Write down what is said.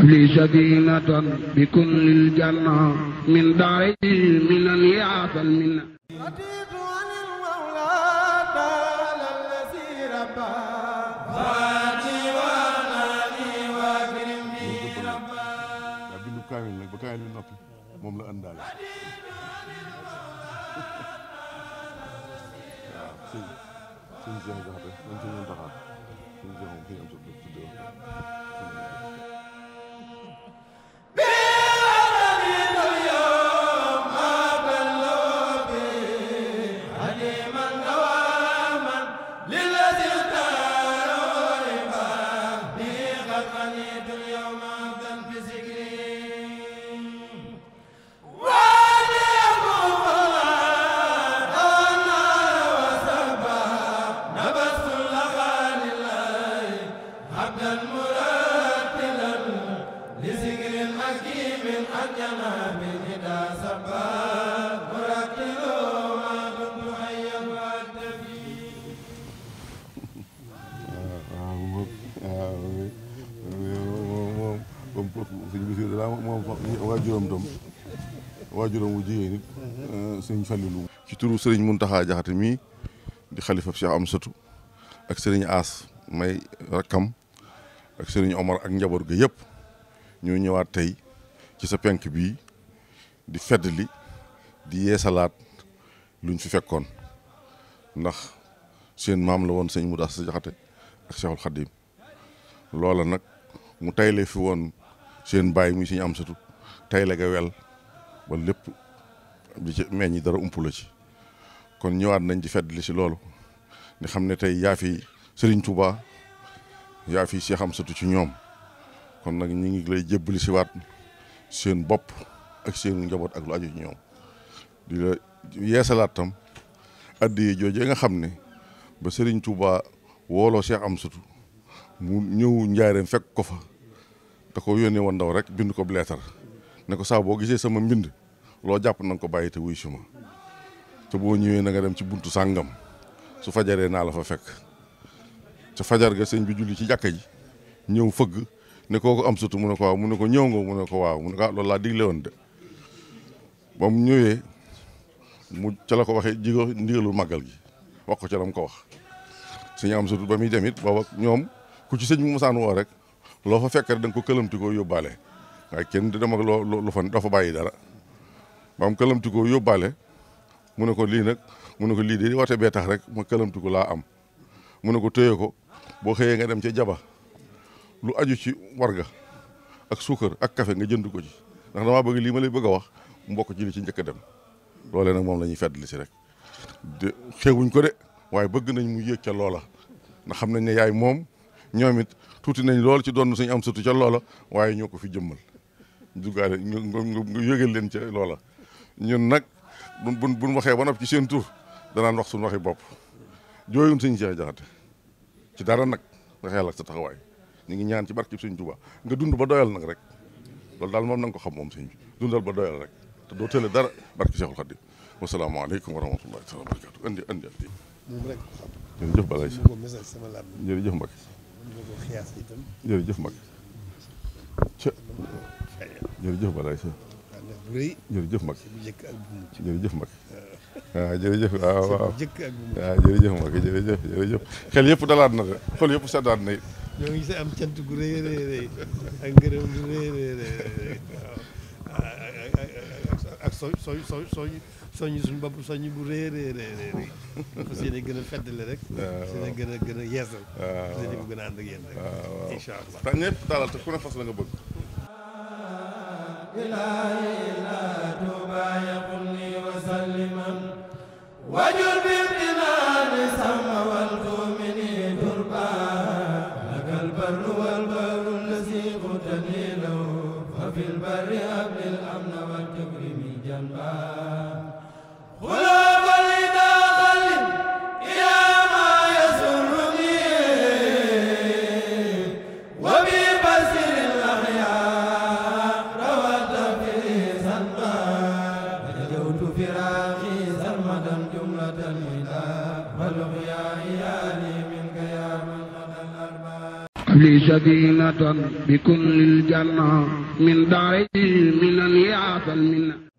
لي سكينة بكل الجنة من داري من يعطى المنة أتيت عن المولى تعالى الذي ربى فاتي ونادي وأكرم بي ربا bindu kaamil nag ba kaamil bi noppi moom la ëndaale waaw sëñ Cheikh Jaxate moom sëñ Muntaxa sëñ Cheikh moom fi am waajuram wu jigéen nit sëñ Fallilu ci turu sëriñ Muntaxa Jaxate mii di xalifa Cheikh Amsatou ak sëriñ As may rakkam ak sëriñ Omar ak njaboot ga yëpp ñoo ñëwaat tey ci sa penk bii di feddli di yeesalaat luñ fi fekkoon ndax seen maam la woon sëñ Moussa Jaxate ak Cheikhul Khadim loola nag mu tayle fi woon seen baay muy sëñ Amsatou tayle ga wel ba lépp di ci meññi dara umpu la ci kon ñëwaat nañ ci feddli si loolu di xam ne tey yaa fi Serigne Touba yaa fi Cheikh Amsatou ci ñoom kon nag ñi ngi lay jébbali si waat seen bopp ak seen njaboot ak lu aju ci ñoom di la yeesalaat tam addiye joojee nga xam ne ba Serigne Touba wooloo Cheikh Amsatou mu ñëw njaareem fekk ko fa da ko yónnee woon ndaw rek bind ko leetar ne ko saa boo gisee sama mbind loo jàpp na nga ko bàyyi te wuy suma te boo ñëwee na nga dem ci buntu sàngam su fajaree naa la fa fekk ca fajar ga sëñ bi julli ci jàkka ji ñëw fëgg ne koo ko Amsatou mu ne ko waaw mu ne ko ñëw nga mu ne ko waaw mu ne ko loolu laa digle woon de ba mu ñëwee mu ca la ko waxee jigo ndigalul màggal gi wax ko ca la mu ko wax sëñ Amsatou ba muy dem it booba ñoom ku ci sëñ mu mosaan woo rek loo fa fekk rek da nga ko këlamti koo yóbbaale waaye kenn di dem ak lu fa dafa bàyyi dara ba mu këlamti koo yóbbaale mu ne ko lii nag mu ne ko lii de woote bee tax rek ma këlamti ko laa am mu ne ko téye ko boo xëyee nga dem ca jaba lu aju ci warga ak suukar ak café nga jënd ko ci ndax damaa bëgg lii ma lay bëgg a wax mbokk ci li ci njëkk a dem loolee nag moom la ñuy feddali si rek de xewuñ ko de waaye bëgg nañ mu yéeg ca loola ndax xam nañ ne yaay moom ñoom it tuuti nañ lool ci doon Sëñ Amsatou ca loola waaye ñoo ko fi jëmmal dugaale nga yëgal leen ca loola ñun nag buñ waxee ba noppi ci seen tur danaan wax suñu waxi bopp jooyun Sëñ Cheikh Jaxate ci dara nag nga xel ak sa taxawaay ñu ngi ñaan ci barki Sëñ Tuubaa nga dund ba doyal nag rek loolu daal moom na nga ko xam moom sëñ bi dundal ba doyal rek te doo tële dara barki Cheikhul Khadim wasalaamaaleykum wa rahmatullahi taala wa barakatu andi moom rek jërëjëf Balaye ko message sama laaj jërëjëf Mbacke ko xiyaas itam jërëjëf Mbacke jërëjëf Balaye sa jërëjëf Mbacke bu jëkk ak bu mucc jërëjëf Mbacke waaw jërëjëf waaw waaw jëkk ak bu mucc waaw jërëjëf Mbacke jërëjëf xel yëpp dalaat na de xol yëpp seddaat na it ñoo ngi si am cant gu rëy rëy ak ngërëm gu rëy rëy ak soññi suñu bopp soññi bu rëy rëy fas yéene gën a feddale rek fas yéene gën a yeesal fas yéene bu gën a ànd ak yéen rek incha allah te ñëpp dalal te ku ne fas la nga bëgg wajur bi dinaa sama wal mumini turba lakal barru wal barru lazi qutani law fa fil barri abil amna wal takrimi janba لي سكينة بكل الجنة من داري من يعطى المنة